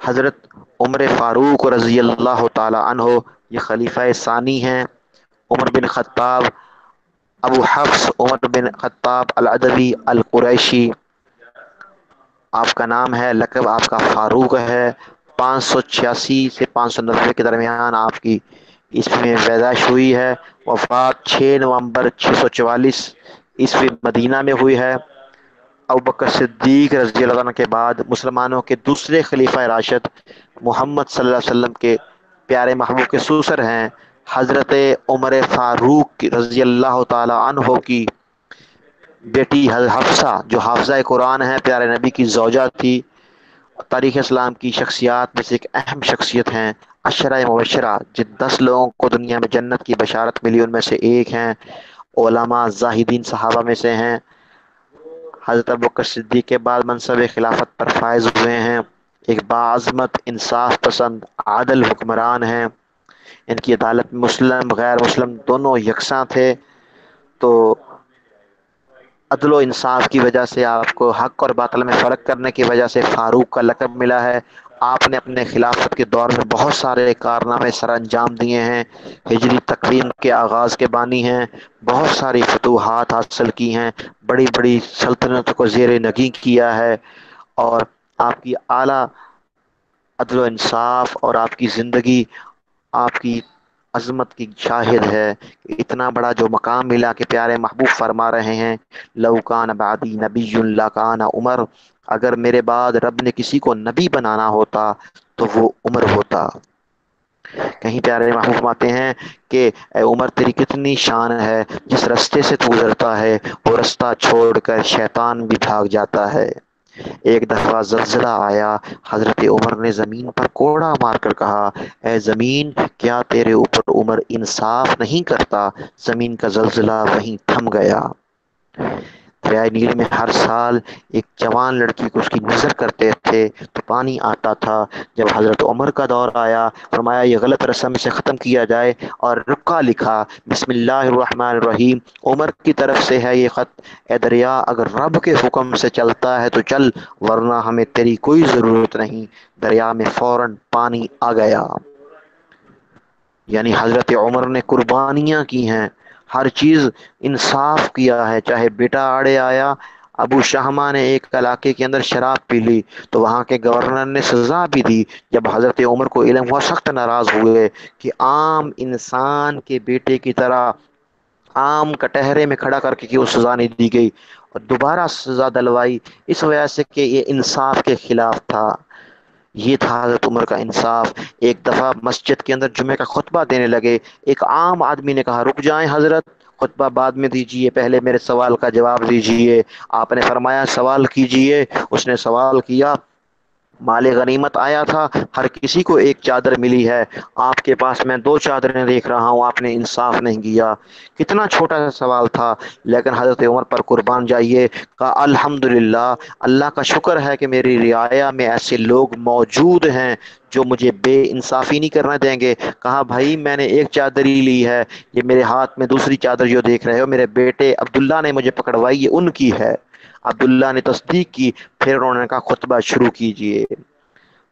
حضرت عمر فاروق رضی اللہ تعالی عنہ، یہ خلیفہ ثانی ہیں۔ عمر بن خطاب، ابو حفص عمر بن خطاب العدوی القریشی آپ کا نام ہے، لقب آپ کا فاروق ہے۔ 586 سے 590 کے درمیان آپ کی عیسوی میں پیدائش ہوئی ہے۔ وفات 6 نومبر 644 عیسوی مدینہ میں ہوئی ہے۔ ابوبکر صدیق رضی اللہ عنہ کے بعد مسلمانوں کے دوسرے خلیفہ راشد محمد صلی اللہ علیہ وسلم کے پیارے محبوب کے سوسر ہیں حضرت عمر فاروق رضی اللہ تعالی عنہ کی بیٹی حفصہ، جو حافظہ قرآن ہے، پیارے نبی کی زوجہ تھی، تاریخ اسلام کی شخصیات میں سے ایک اہم شخصیت ہیں۔ عشرہ مبشرہ جن 10 لوگوں کو دنیا میں جنت کی بشارت ملی ان میں سے ایک ہیں۔ علماء زاہدین صحابہ میں سے ہیں۔ حضرت ابوبکر صدیق کے بعد منصب خلافت پر فائز ہوئے ہیں۔ ایک باعظمت، انصاف پسند، عادل حکمران ہیں۔ ان کی عدالت میں مسلم غیر مسلم دونوں یکساں تھے۔ تو عدل و انصاف کی وجہ سے، آپ کو حق اور باطل میں فرق کرنے کی وجہ سے فاروق کا لقب ملا ہے۔ آپ نے اپنے خلافت کے دور میں بہت سارے کارنامے سر انجام دیے ہیں۔ ہجری تقویم کے آغاز کے بانی ہیں۔ بہت ساری فتوحات حاصل کی ہیں۔ بڑی بڑی سلطنتوں کو زیر نگین کیا ہے۔ اور آپ کی اعلیٰ عدل و انصاف اور آپ کی زندگی آپ کی عظمت کی شاہد ہے کہ اتنا بڑا جو مقام ملا کہ پیارے محبوب فرما رہے ہیں، لو کان بعدی نبی لکان عمر، اگر میرے بعد رب نے کسی کو نبی بنانا ہوتا تو وہ عمر ہوتا۔ کہیں پیارے محبوب فرماتے ہیں کہ اے عمر تیری کتنی شان ہے، جس رستے سے تو گزرتا ہے وہ رستہ چھوڑ کر شیطان بھی بھاگ جاتا ہے۔ ایک دفعہ زلزلہ آیا، حضرت عمر نے زمین پر کوڑا مار کر کہا، اے زمین کیا تیرے اوپر عمر انصاف نہیں کرتا؟ زمین کا زلزلہ وہیں تھم گیا۔ دریائے نیل میں ہر سال ایک جوان لڑکی کو اس کی نظر کرتے تھے تو پانی آتا تھا۔ جب حضرت عمر کا دور آیا، فرمایا یہ غلط رسم سے ختم کیا جائے، اور رکا لکھا، بسم اللہ الرحمن الرحیم، عمر کی طرف سے ہے یہ خط، اے دریا اگر رب کے حکم سے چلتا ہے تو چل، ورنہ ہمیں تیری کوئی ضرورت نہیں۔ دریا میں فوراً پانی آ گیا۔ یعنی حضرت عمر نے قربانیاں کی ہیں، ہر چیز انصاف کیا ہے۔ چاہے بیٹا آڑے آیا، ابو شہمہ نے ایک علاقے کے اندر شراب پی لی تو وہاں کے گورنر نے سزا بھی دی۔ جب حضرت عمر کو علم ہوا، سخت ناراض ہوئے کہ عام انسان کے بیٹے کی طرح عام کٹہرے میں کھڑا کر کے کیوں سزا نہیں دی گئی، اور دوبارہ سزا دلوائی، اس وجہ سے کہ یہ انصاف کے خلاف تھا۔ یہ تھا حضرت عمر کا انصاف۔ ایک دفعہ مسجد کے اندر جمعہ کا خطبہ دینے لگے، ایک عام آدمی نے کہا رک جائیں حضرت، خطبہ بعد میں دیجئے، پہلے میرے سوال کا جواب دیجئے۔ آپ نے فرمایا سوال کیجئے۔ اس نے سوال کیا، مال غنیمت آیا تھا، ہر کسی کو ایک چادر ملی ہے، آپ کے پاس میں 2 چادریں دیکھ رہا ہوں، آپ نے انصاف نہیں کیا۔ کتنا چھوٹا سا سوال تھا، لیکن حضرت عمر پر قربان جائیے، کہا الحمدللہ، اللہ کا شکر ہے کہ میری رعایا میں ایسے لوگ موجود ہیں جو مجھے بے انصافی نہیں کرنا دیں گے۔ کہا بھائی میں نے ایک چادر ہی لی ہے، یہ میرے ہاتھ میں دوسری چادر جو دیکھ رہے ہو میرے بیٹے عبداللہ نے مجھے پکڑوائی، یہ ان کی ہے۔ عبداللہ نے تصدیق کی، پھر انہوں نے کہا خطبہ شروع کیجئے۔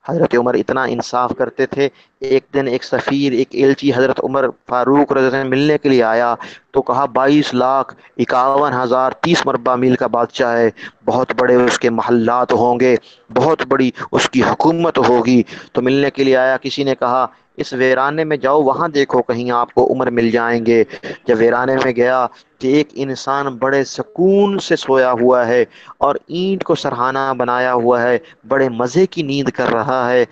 حضرت عمر اتنا انصاف کرتے تھے۔ ایک دن ایک سفیر، ایک ایلچی حضرت عمر فاروق رضی اللہ عنہ ملنے کے لیے آیا تو کہا 22,51,000 30 مربع میل کا بادشاہ ہے، بہت بڑے اس کے محلات ہوں گے، بہت بڑی اس کی حکومت ہوگی، تو ملنے کے لیے آیا۔ کسی نے کہا اس ویرانے میں جاؤ، وہاں دیکھو کہیں آپ کو عمر مل جائیں گے۔ جب ویرانے میں گیا کہ ایک انسان بڑے سکون سے سویا ہوا ہے اور اینٹ کو سرہانہ بنایا ہوا ہے، بڑے مزے کی نیند کر رہا ہے۔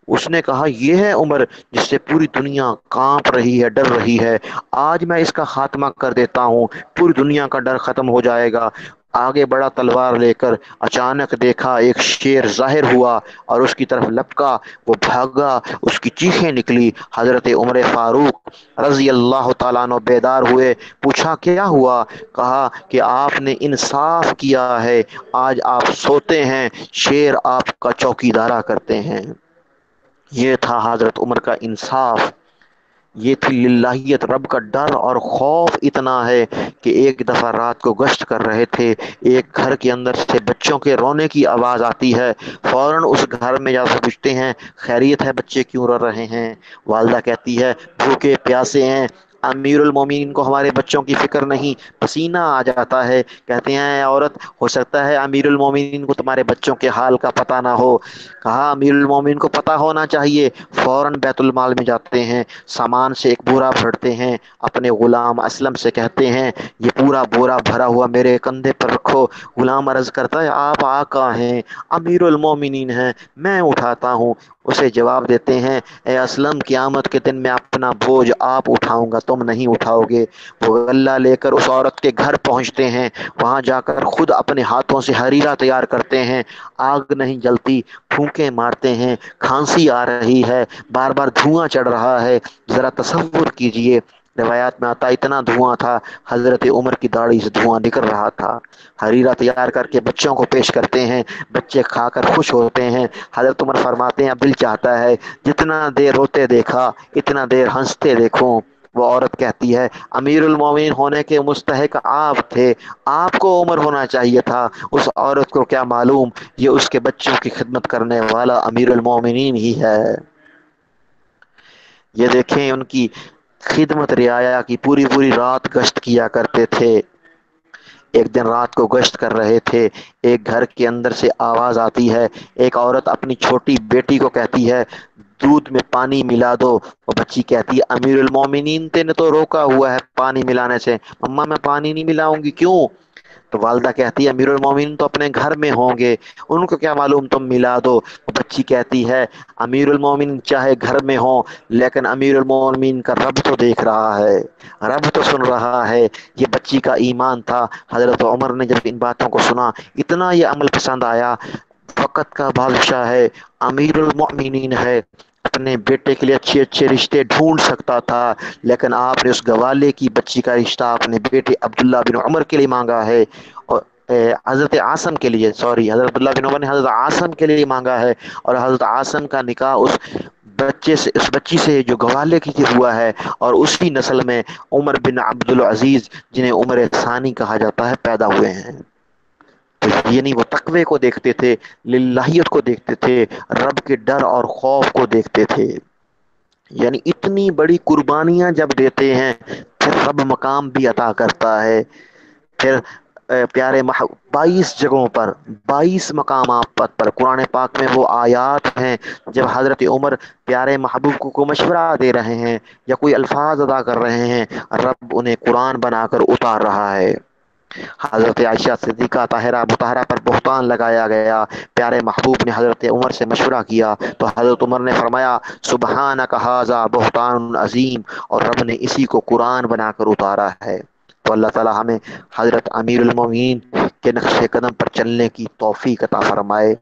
اس نے کہا یہ ہے عمر جس سے پوری دنیا کانپ رہی ہے، ڈر رہی ہے، آج میں اس کا خاتمہ کر دیتا ہوں، پوری دنیا کا ڈر ختم ہو جائے گا۔ آگے بڑا تلوار لے کر، اچانک دیکھا ایک شیر ظاہر ہوا اور اس کی طرف لپکا، وہ بھاگا، اس کی چیخیں نکلی۔ حضرت عمر فاروق رضی اللہ تعالیٰ عنہ بیدار ہوئے، پوچھا کیا ہوا؟ کہا کہ آپ نے انصاف کیا ہے، آج آپ سوتے ہیں، شیر آپ کا چوکیدارا کرتے ہیں۔ یہ تھا حضرت عمر کا انصاف۔ یہ تھی للہیت، رب کا ڈر اور خوف اتنا ہے کہ ایک دفعہ رات کو گشت کر رہے تھے، ایک گھر کے اندر سے بچوں کے رونے کی آواز آتی ہے، فوراً اس گھر میں جا کے پوچھتے ہیں خیریت ہے، بچے کیوں رو رہے ہیں؟ والدہ کہتی ہے بھوکے پیاسے ہیں، امیر المومنین کو ہمارے بچوں کی فکر نہیں، پسینہ آ جاتا ہے۔ کہتے ہیں اے عورت، ہو سکتا ہے امیر المومنین کو تمہارے بچوں کے حال کا پتہ نہ ہو۔ کہا امیر المومنین کو پتہ ہونا چاہیے۔ فوراً بیت المال میں جاتے ہیں، سامان سے ایک بورا بھرتے ہیں، اپنے غلام اسلم سے کہتے ہیں یہ پورا بورا بھرا ہوا میرے کندھے پر رکھو۔ غلام عرض کرتا ہے آپ آقا ہیں، امیر المومنین ہیں، میں اٹھاتا ہوں۔ اسے جواب دیتے ہیں اے اسلم، قیامت کے دن میں اپنا بوجھ آپ اٹھاؤں گا، تم نہیں اٹھاؤ گے۔ وہ غلہ لے کر اس عورت کے گھر پہنچتے ہیں، وہاں جا کر خود اپنے ہاتھوں سے حریرہ تیار کرتے ہیں۔ آگ نہیں جلتی، پھونکے مارتے ہیں، کھانسی آ رہی ہے، بار بار دھواں چڑھ رہا ہے۔ ذرا تصور کیجئے، روایات میں آتا اتنا دھواں تھا حضرت عمر کی داڑھی سے دھواں نکل رہا تھا۔ حریرہ تیار کر کے بچوں کو پیش کرتے ہیں، بچے کھا کر خوش ہوتے ہیں۔ حضرت عمر فرماتے ہیں اب دل چاہتا ہے جتنا دیر روتے دیکھا اتنا دیر ہنستے دیکھوں۔ وہ عورت کہتی ہے امیر المومنین ہونے کے مستحق آپ تھے، آپ کو عمر ہونا چاہیے تھا۔ اس عورت کو کیا معلوم یہ اس کے بچوں کی خدمت کرنے والا امیر المومنین ہی ہے۔ یہ دیکھیں ان کی خدمت رعایا کی، پوری پوری رات گشت کیا کرتے تھے۔ ایک دن رات کو گشت کر رہے تھے، ایک گھر کے اندر سے آواز آتی ہے، ایک عورت اپنی چھوٹی بیٹی کو کہتی ہے دودھ میں پانی ملا دو۔ وہ بچی کہتی ہے امیر المومنین نے تو روکا ہوا ہے پانی ملانے سے، اماں میں پانی نہیں ملاؤں گی، کیوں؟ تو والدہ کہتی ہے امیر المومنین تو اپنے گھر میں ہوں گے، ان کو کیا معلوم، تم ملا دو۔ بچی کہتی ہے امیر المومنین چاہے گھر میں ہوں لیکن امیر المومنین کا رب تو دیکھ رہا ہے، رب تو سن رہا ہے۔ یہ بچی کا ایمان تھا۔ حضرت عمر نے جب ان باتوں کو سنا اتنا یہ عمل پسند آیا، وقت کا بادشاہ ہے، امیر المؤمنین ہے، اپنے بیٹے کے لیے اچھے اچھے رشتے ڈھونڈ سکتا تھا، لیکن آپ نے اس گوالے کی بچی کا رشتہ اپنے بیٹے عبداللہ بن عمر کے لیے مانگا ہے، اور حضرت عاصم کے لیے، سوری، حضرت عبداللہ بن عمر نے حضرت عاصم کے لیے مانگا ہے، اور حضرت عاصم کا نکاح اس بچی سے جو گوالے کی ہوا ہے، اور اسی نسل میں عمر بن عبد العزیز جنہیں عمر ثانی کہا جاتا ہے پیدا ہوئے ہیں۔ تو یعنی وہ تقوی کو دیکھتے تھے، للہیت کو دیکھتے تھے، رب کے ڈر اور خوف کو دیکھتے تھے۔ یعنی اتنی بڑی قربانیاں جب دیتے ہیں پھر رب مقام بھی عطا کرتا ہے۔ پھر پیارے 22 جگہوں پر، 22 مقامات پر قرآن پاک میں وہ آیات ہیں جب حضرت عمر پیارے محبوب کو مشورہ دے رہے ہیں یا کوئی الفاظ ادا کر رہے ہیں، رب انہیں قرآن بنا کر اتار رہا ہے۔ حضرت عائشہ صدیقہ طاہرہ مطہرہ پر بہتان لگایا گیا، پیارے محبوب نے حضرت عمر سے مشورہ کیا تو حضرت عمر نے فرمایا سبحانک ھذا بہتان عظیم، اور رب نے اسی کو قرآن بنا کر اتارا ہے۔ تو اللہ تعالی ہمیں حضرت امیر المومنین کے نقش قدم پر چلنے کی توفیق عطا فرمائے۔